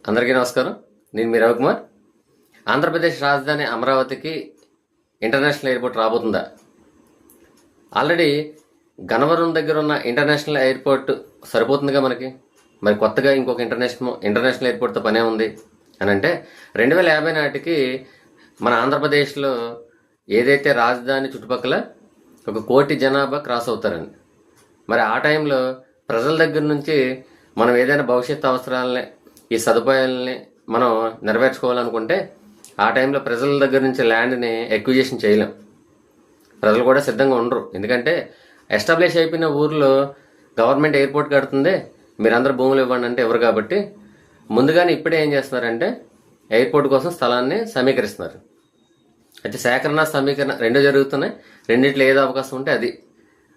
అందరికీ నమస్కారం. నేను మీ రవికుమార్. ఆంధ్రప్రదేశ్ రాజధాని అమరావతికి ఇంటర్నేషనల్ ఎయిర్పోర్ట్ రాబోతుందా? ఆల్రెడీ గన్నవరం దగ్గర ఉన్న ఇంటర్నేషనల్ ఎయిర్పోర్ట్ సరిపోతుందిగా మనకి. మరి కొత్తగా ఇంకొక ఇంటర్నేషనల్ ఎయిర్పోర్ట్తో పనే ఉంది అని అంటే 2050 నాటికి మన ఆంధ్రప్రదేశ్లో ఏదైతే రాజధాని చుట్టుపక్కల 1 కోటి జనాభా క్రాస్ అవుతారని. మరి ఆ టైంలో ప్రజల దగ్గర నుంచి మనం ఏదైనా భవిష్యత్ అవసరాలని, ఈ సదుపాయాలని మనం నెరవేర్చుకోవాలనుకుంటే ఆ టైంలో ప్రజల దగ్గర నుంచి ల్యాండ్ని ఎక్విజిషన్ చేయలేం. ప్రజలు కూడా సిద్ధంగా ఉండరు. ఎందుకంటే ఎస్టాబ్లిష్ అయిపోయిన ఊర్లో గవర్నమెంట్ ఎయిర్పోర్ట్ కడుతుంది, మీరందరూ భూములు ఇవ్వండి అంటే ఎవరు. కాబట్టి ముందుగానే ఇప్పుడే ఏం చేస్తున్నారంటే ఎయిర్పోర్ట్ కోసం స్థలాన్ని సమీకరిస్తున్నారు. అయితే సేకరణ, సమీకరణ రెండు జరుగుతున్నాయి. రెండింటిలో ఏదో అవకాశం ఉంటే అది,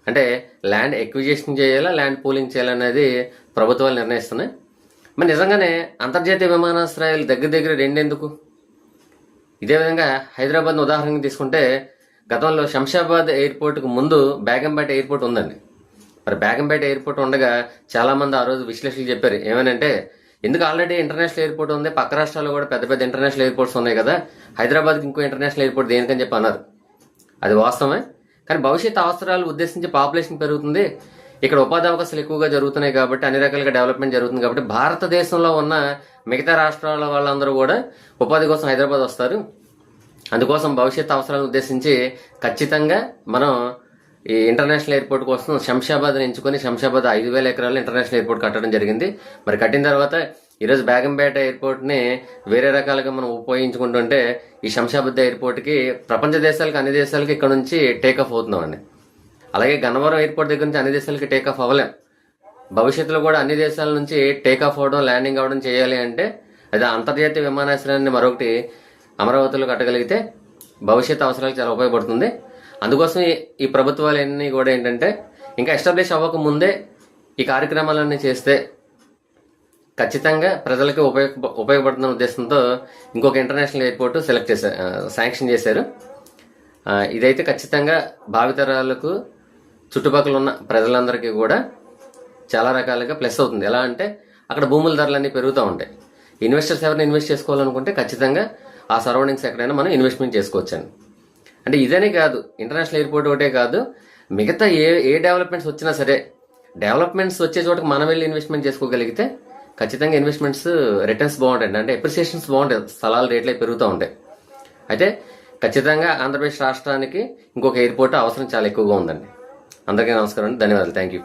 అంటే ల్యాండ్ ఎక్విజిషన్ చేయాలా, ల్యాండ్ పూలింగ్ చేయాలనేది ప్రభుత్వాలు నిర్ణయిస్తున్నాయి. మరి నిజంగానే అంతర్జాతీయ విమానాశ్రయాలు దగ్గర రెండెందుకు? ఇదే విధంగా హైదరాబాద్ను ఉదాహరణగా తీసుకుంటే గతంలో శంషాబాద్ ఎయిర్పోర్ట్కు ముందు బేగంపేట ఎయిర్పోర్ట్ ఉందండి. మరి బేగంపేట ఎయిర్పోర్ట్ ఉండగా చాలామంది ఆ రోజు విశ్లేషకులు చెప్పారు ఏమనంటే, ఎందుకు ఆల్రెడీ ఇంటర్నేషనల్ ఎయిర్పోర్ట్ ఉంది, పక్క రాష్ట్రాల్లో కూడా పెద్ద పెద్ద ఇంటర్నేషనల్ ఎయిర్పోర్ట్స్ ఉన్నాయి కదా, హైదరాబాద్కి ఇంకో ఇంటర్నేషనల్ ఎయిర్పోర్ట్ దేనికని చెప్పి అన్నారు. అది వాస్తవమే. కానీ భవిష్యత్ అవసరాలు ఉద్దేశించి పాపులేషన్ పెరుగుతుంది, ఇక్కడ ఉపాధి అవకాశాలు ఎక్కువగా జరుగుతున్నాయి కాబట్టి, అన్ని రకాలుగా డెవలప్మెంట్ జరుగుతుంది కాబట్టి భారతదేశంలో ఉన్న మిగతా రాష్ట్రాల వాళ్ళందరూ కూడా ఉపాధి కోసం హైదరాబాద్ వస్తారు. అందుకోసం భవిష్యత్ అవసరాలను ఉద్దేశించి ఖచ్చితంగా మనం ఈ ఇంటర్నేషనల్ ఎయిర్పోర్ట్ కోసం శంషాబాద్ని ఎంచుకొని శంషాబాద్ 5,000 ఎకరాలు ఇంటర్నేషనల్ ఎయిర్పోర్ట్ కట్టడం జరిగింది. మరి కట్టిన తర్వాత ఈరోజు బేగంపేట ఎయిర్పోర్ట్ని వేరే రకాలుగా మనం ఉపయోగించుకుంటుంటే ఈ శంషాబాద్ ఎయిర్పోర్ట్కి ప్రపంచ దేశాలకు, అన్ని దేశాలకి ఇక్కడ నుంచి టేక్ ఆఫ్ అవుతున్నామండి. అలాగే గన్నవరం ఎయిర్పోర్ట్ దగ్గర నుంచి అన్ని దేశాలకి టేక్ ఆఫ్ అవ్వలేం. భవిష్యత్తులో కూడా అన్ని దేశాల నుంచి టేక్ ఆఫ్ అవ్వడం, ల్యాండింగ్ అవ్వడం చేయాలి అంటే అది అంతర్జాతీయ విమానాశ్రయాన్ని మరొకటి అమరావతిలో కట్టగలిగితే భవిష్యత్ అవసరాలకు చాలా ఉపయోగపడుతుంది. అందుకోసం ఈ ప్రభుత్వాలన్నీ కూడా ఏంటంటే ఇంకా ఎస్టాబ్లిష్ అవ్వక ముందే ఈ కార్యక్రమాలన్నీ చేస్తే ఖచ్చితంగా ప్రజలకు ఉపయోగపడుతున్న ఉద్దేశంతో ఇంకొక ఇంటర్నేషనల్ ఎయిర్పోర్ట్ శాంక్షన్ చేశారు. ఇదైతే ఖచ్చితంగా భావితరాలకు, చుట్టుపక్కల ఉన్న ప్రజలందరికీ కూడా చాలా రకాలుగా ప్లస్ అవుతుంది. ఎలా అంటే అక్కడ భూముల ధరలన్నీ పెరుగుతూ ఉంటాయి. ఇన్వెస్టర్స్ ఎవరైనా ఇన్వెస్ట్ చేసుకోవాలనుకుంటే ఖచ్చితంగా ఆ సరౌండింగ్స్ ఎక్కడైనా మనం ఇన్వెస్ట్మెంట్ చేసుకోవచ్చండి. అంటే ఇదనే కాదు, ఇంటర్నేషనల్ ఎయిర్పోర్ట్ ఒకటే కాదు, మిగతా ఏ డెవలప్మెంట్స్ వచ్చినా సరే, డెవలప్మెంట్స్ వచ్చే చోటకి మనం వెళ్ళి ఇన్వెస్ట్మెంట్ చేసుకోగలిగితే ఖచ్చితంగా ఇన్వెస్ట్మెంట్స్ రిటర్న్స్ బాగుంటాయి, అంటే అప్రిసియేషన్స్ బాగుంటాయి, స్థలాల రేట్లే పెరుగుతూ ఉంటాయి. అయితే ఖచ్చితంగా ఆంధ్రప్రదేశ్ రాష్ట్రానికి ఇంకొక ఎయిర్పోర్ట్ అవసరం చాలా ఎక్కువగా ఉందండి. అందరికీ నమస్కారం అండి, ధన్యవాదాలు, థ్యాంక్ యూ.